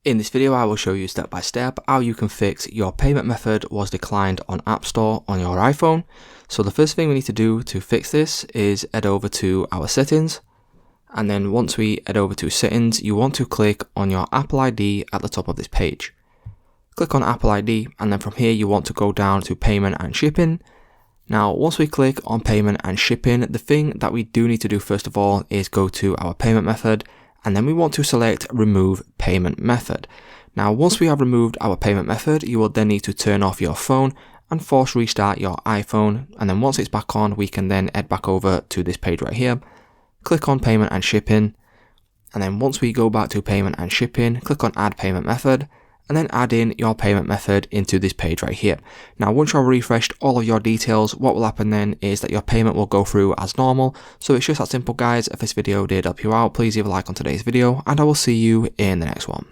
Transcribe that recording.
In this video, I will show you step by step how you can fix your payment method was declined on App Store on your iPhone. So the first thing we need to do to fix this is head over to our settings. And then once we head over to settings, you want to click on your Apple ID at the top of this page. Click on Apple ID, and then from here you want to go down to payment and shipping. Now, once we click on payment and shipping, the thing that we do need to do first of all is go to our payment method, and then we want to select remove payment method. Now, once we have removed our payment method, you will then need to turn off your phone and force restart your iPhone. And then once it's back on, we can then head back over to this page right here, click on payment and shipping. And then once we go back to payment and shipping, click on add payment method, and then add in your payment method into this page right here. Now, once you've refreshed all of your details, what will happen then is that your payment will go through as normal. So it's just that simple, guys. If this video did help you out, please leave a like on today's video, and I will see you in the next one.